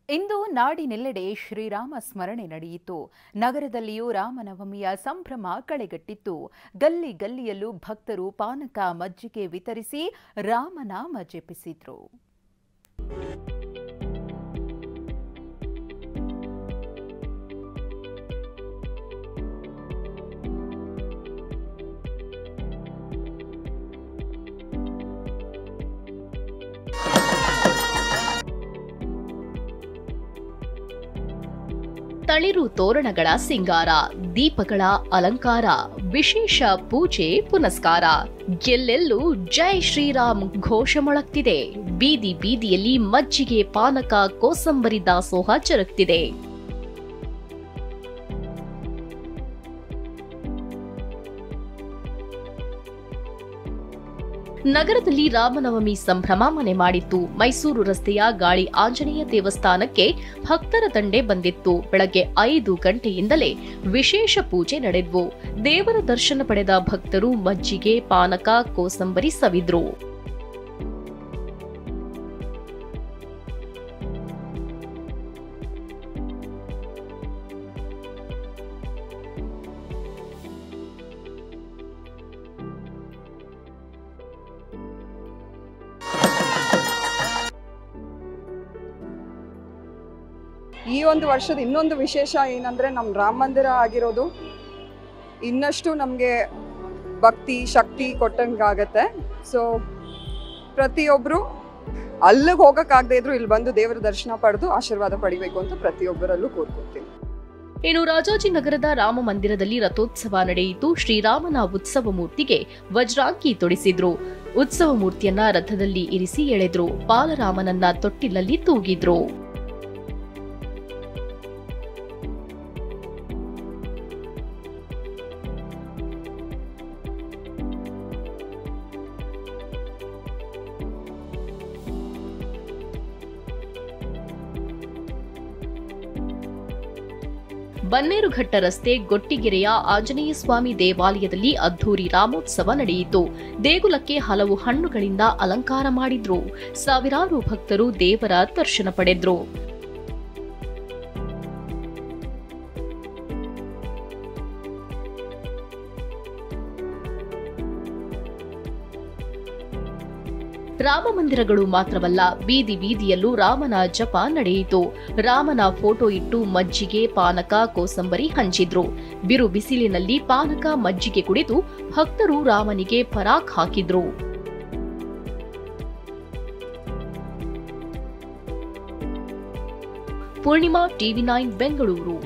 ಇಂದು ನಾಡಿನೆಲ್ಲೆಡೆ ಶ್ರೀರಾಮ ಸ್ಮರಣೆ ನಡೆಯಿತು. ನಗರದಲ್ಲಿಯೂ ರಾಮನವಮಿಯ ಸಂಭ್ರಮ ಕಳೆಗಟ್ಟಿತ್ತು. ಗಲ್ಲಿ ಗಲ್ಲಿಯಲ್ಲೂ ಭಕ್ತರು ಪಾನಕ ಮಜ್ಜಿಗೆ ವಿತರಿಸಿ ರಾಮನಾಮ ಜಪಿಸಿದ್ರು. ತಳಿರು ತೋರಣಗಳ ಸಿಂಗಾರ, ದೀಪಗಳ ಅಲಂಕಾರ, ವಿಶೇಷ ಪೂಜೆ ಪುನಸ್ಕಾರ, ಎಲ್ಲೆಲ್ಲೂ ಜೈ ಶ್ರೀರಾಮ್ ಘೋಷ ಮೊಳಗ್ತಿದೆ. ಬೀದಿ ಬೀದಿಯಲ್ಲಿ ಮಜ್ಜಿಗೆ, ಪಾನಕ, ಕೋಸಂಬರಿ ದಾಸೋಹ ಜರುಗ್ತಿದೆ. ನಗರದಲ್ಲಿ ರಾಮನವಮಿ ಸಂಭ್ರಮ ಮನೆ ಮಾಡಿತ್ತು. ಮೈಸೂರು ರಸ್ತೆಯ ಗಾಳಿ ಆಂಜನೇಯ ದೇವಸ್ಥಾನಕ್ಕೆ ಭಕ್ತರ ದಂಡೆ ಬಂದಿತ್ತು. ಬೆಳಗ್ಗೆ 5 ಗಂಟೆಯಿಂದಲೇ ವಿಶೇಷ ಪೂಜೆ ನಡೆದ್ವು. ದೇವರ ದರ್ಶನ ಪಡೆದ ಭಕ್ತರು ಮಜ್ಜಿಗೆ, ಪಾನಕ, ಕೋಸಂಬರಿ ಸವಿದ್ರು. ಈ ಒಂದು ವರ್ಷದ ಇನ್ನೊಂದು ವಿಶೇಷ ಏನಂದ್ರೆ ನಮ್ಮ ರಾಮ ಮಂದಿರ ಆಗಿರೋದು ಇನ್ನಷ್ಟು ನಮಗೆ ಭಕ್ತಿ ಶಕ್ತಿ ಕೊಟ್ಟಂಗಾಗತ್ತೆ. ಸೊ ಪ್ರತಿಯೊಬ್ಬರು ಅಲ್ಲಿಗೆ ಹೋಗಕ್ಕಾಗದೇ ಇದ್ರು ಇಲ್ಲಿ ಬಂದು ದೇವರ ದರ್ಶನ ಪಡೆದು ಆಶೀರ್ವಾದ ಪಡಿಬೇಕು ಅಂತ ಪ್ರತಿಯೊಬ್ಬರಲ್ಲೂ ಕೋರ್ಕೊಳ್ತೀನಿ. ಇನ್ನು ರಾಜಾಜಿನಗರದ ರಾಮ ಮಂದಿರದಲ್ಲಿ ರಥೋತ್ಸವ ನಡೆಯಿತು. ಶ್ರೀರಾಮನ ಉತ್ಸವ ಮೂರ್ತಿಗೆ ವಜ್ರಾಂಗಿ ತೊಡಿಸಿದ್ರು. ಉತ್ಸವ ಮೂರ್ತಿಯನ್ನ ರಥದಲ್ಲಿ ಇರಿಸಿ ಎಳೆದ್ರು. ಬಾಲರಾಮನನ್ನ ತೊಟ್ಟಿಲಲ್ಲಿ ತೂಗಿದ್ರು. ಬನ್ನೇರುಘಟ್ಟ ರಸ್ತೆ ಗೊಟ್ಟಿಗೆರೆಯ ಆಂಜನೇಯ ಸ್ವಾಮಿ ದೇವಾಲಯದಲ್ಲಿ ಅದ್ಧೂರಿ ರಾಮೋತ್ಸವ ನಡೆಯಿತು. ದೇಗುಲಕ್ಕೆ ಹಲವು ಹಣ್ಣುಗಳಿಂದ ಅಲಂಕಾರ ಮಾಡಿದ್ರು. ಸಾವಿರಾರು ಭಕ್ತರು ದೇವರ ದರ್ಶನ ಪಡೆದ್ರು. ರಾಮ ಮಂದಿರಗಳು ಮಾತ್ರವಲ್ಲ, ಬೀದಿ ಬೀದಿಯಲ್ಲೂ ರಾಮನ ಜಪ ನಡೆಯಿತು. ರಾಮನ ಫೋಟೋ ಇಟ್ಟು ಮಜ್ಜಿಗೆ, ಪಾನಕ, ಕೋಸಂಬರಿ ಹಂಚಿದ್ರು. ಬಿರು ಬಿಸಿಲಿನಲ್ಲಿ ಪಾನಕ ಮಜ್ಜಿಗೆ ಕುಡಿದು ಭಕ್ತರು ರಾಮನಿಗೆ ಪರಾಕ್ ಹಾಕಿದ್ರು. ಪೂರ್ಣಿಮಾ, TV9 ಬೆಂಗಳೂರು.